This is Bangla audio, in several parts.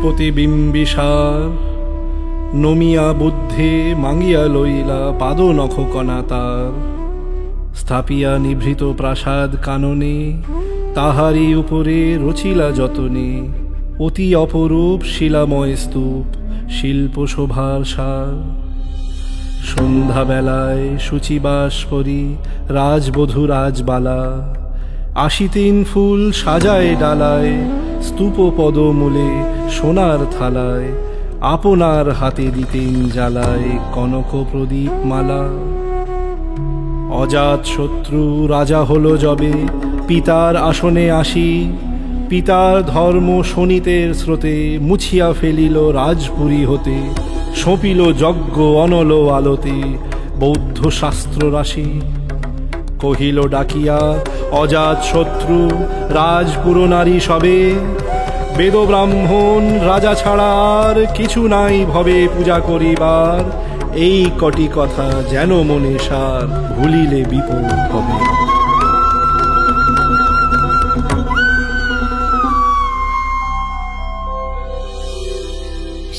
স্থপতি বিম্বিসার, নমিয়া বুদ্ধে মাঙ্গিয়া লইলা পাদ নখ কণা তার। স্থাপিয়া নিভৃত প্রাসাদ কাননে, তাহারি উপরে রচিলা যতনে অতি অপরূপ শিলাময় স্তূপ, শিল্প শোভার সার। সন্ধ্যাবেলায় শুচিবাস করি রাজবধূ রাজবালা, আশিতিন ফুল সাজায় ডালায়, স্তূপ পদমূলে সোনার থালায়, আপনার হাতে দিতেন জ্বালায় কনক প্রদীপ মালা। অজাত শত্রু রাজা হলো যবে পিতার আসনে আসি, পিতার ধর্ম শোনিতের স্রোতে মুছিয়া ফেলিল রাজপুরী হতে, সঁপিল যজ্ঞ অনল আলোতে বৌদ্ধ শাস্ত্র রাশি। কহিল ডাকিয়া অজাত শত্রু রাজপুর নারী সবে, বেদ ব্রাহ্মণ রাজা ছাড়া আর কিছু নাই ভবে পূজা করিবার, এই কটি কথা যেন মনে সার, ভুলিলে বিপদ হবে।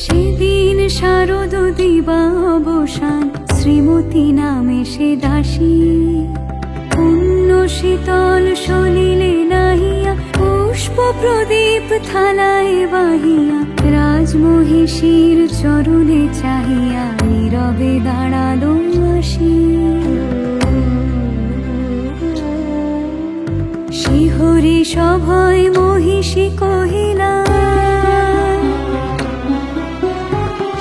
সেদিন শারদ দিবা অবসান, শ্রীমতী নামে সে দাসী, পুণ্য শীতল সলিলে নাহিয়া, পুষ্প প্রদীপ থালায় বাহিয়া, রাজমহিষীর চরণে চাহিয়া নীরবে দাঁড়ালো আসি। শিহরি সভয় মহিষী কহিলা,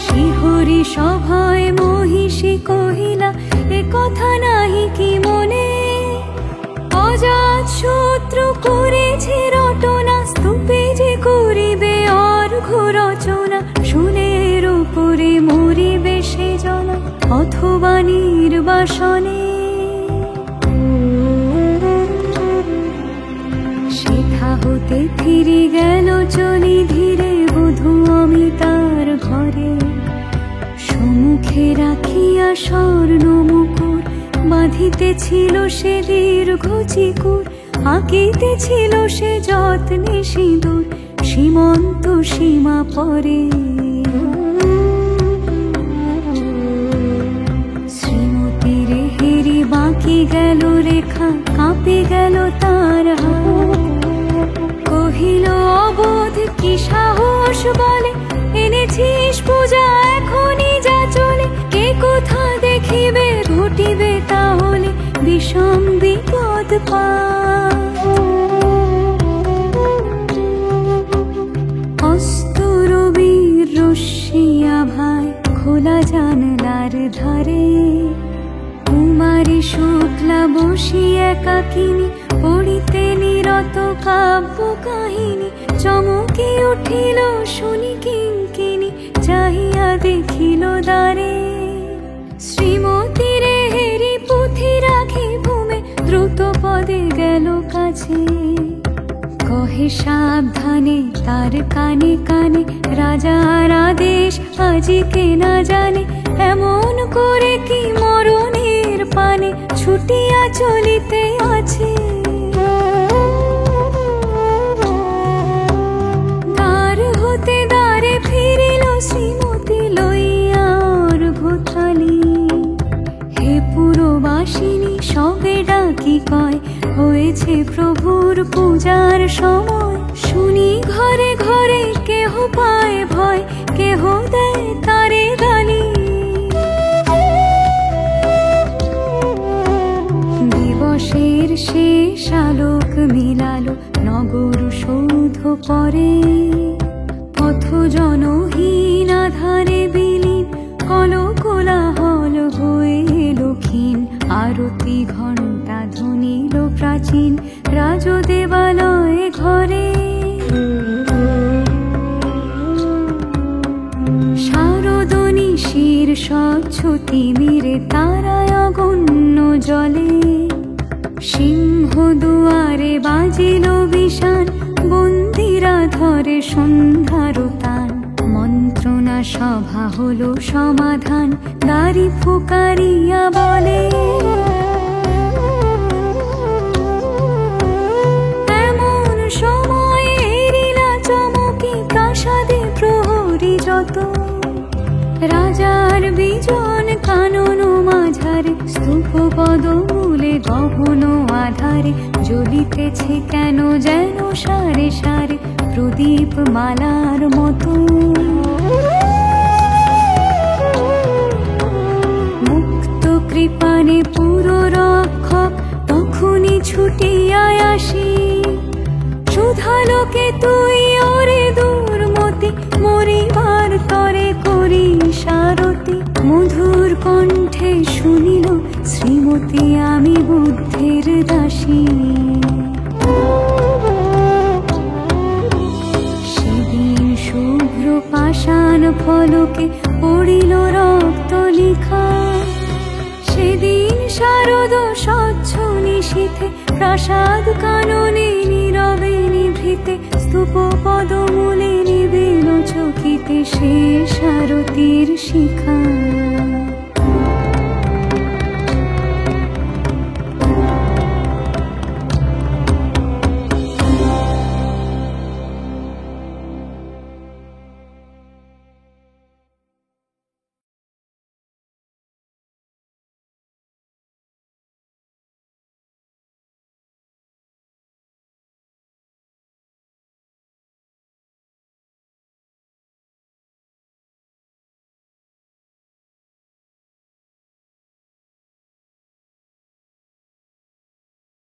শিহরি সভয় মহিষী কহিলা, এ কথা নাহি কি মনে, অজাত শত্রু করেছে রটনা, স্তূপে যে করিবে অর্ঘ্য রচনা, শুলের উপরে মরিবে সে জনা, অথবা নির্বাসনে। সেথা হতে ফিরে গেল চলি ধীরে বধূ অমিতার ঘরে, সম্মুখে রাখিয়া স্বর্ণ মুকুর, বাঁধিতেছিল সে দীর্ঘ চিকুর, আঁকিতেছিল সে যত্নে সিঁদুর, সীমন্ত সীমা পরে। শ্রীমতীর হেরি বাঁকি গেল রেখা, কাঁপে গেল তার হাত, কহিল অবোধ কি সাহস বলে, এনেছিস পূজা এখনই যা চলে, কে কোথা দেখিবে ঘটিবে তাহলে, বিষম বিপদ পা। অস্ত রবির রশ্মিয়া ভাই খোলা জানলার ধারে, কুমারী শুক্লা বসি একাকিনী, পড়িতে নিরত কাব্য কাহিনী, চমকে উঠিল শুনি কিঙ্কিনী, চাহিয়া দেখিল দ্বারে। শ্রীমতীর হেরি পুঁথি রাখি ভূমে, দ্রুত পদে গেল কাছে, কহে সাবধানে তার কানে কানে, রাজার আদেশ আজিকে না জানে, এমন করে কি মরণের পানে ছুটিয়া চলিতে আছে। দ্বার হতে দ্বারে ফিরিল শ্রীমতী লইয়া অর্ঘ্য থালি, হে পুরবাসিনী সবে ডাকি কয়, হয়েছে প্রভুর পূজার সময়, শুনি ঘরে ঘরে কেহ পায় ভয়, কেহ দেয় তারে গালি। দিবসের শেষ আলোক মিলালো নগর সৌধ পরে, পথ জনহীন আধারে বিলীন, কলকোলাহল হয়ে এলো ক্ষীণ, আরতি ঘণ্টা ধ্বনিল প্রাচীন, রাজদেবালয়ে ঘরে। শারদনিশির স্বচ্ছ তিমিরে তারায় অগণ্য জলে, সিংহ দুয়ারে বাজিল বিষাণ, বন্দিরা ধরে সন্ধ্যার তান, মন্ত্রণা সভা হলো সমাধান, দাড়ি ফুকারিয়া বলে, এমন সময় এরিলা চমকি প্রাসাদে রাজার বিজন কানন মাঝারে স্তূপ পদমূলে গহন আধারে জ্বলিতেছে কেন যেন সারে সারে প্রদীপ মালার মতো। মুক্ত কৃপানে পুরো রক্ষক তখনই ছুটিয়া আসি, সুধালোকে তুই ওরে দুর্মতি মরিবার তরে করি সারতি। মধুর কণ্ঠে শুনিল শ্রীমতী আমি বুদ্ধের দাসী। সেদিন শুভ্র পাষাণ ফলকে পড়িল রক্ত লিখা, সেদিন শারদ স্বচ্ছ নিশীথে প্রাসাদ কাননে নীরবে নিভৃতে স্তূপ পদমূলে নিবিল চকিতে সে সারথীর শিখা।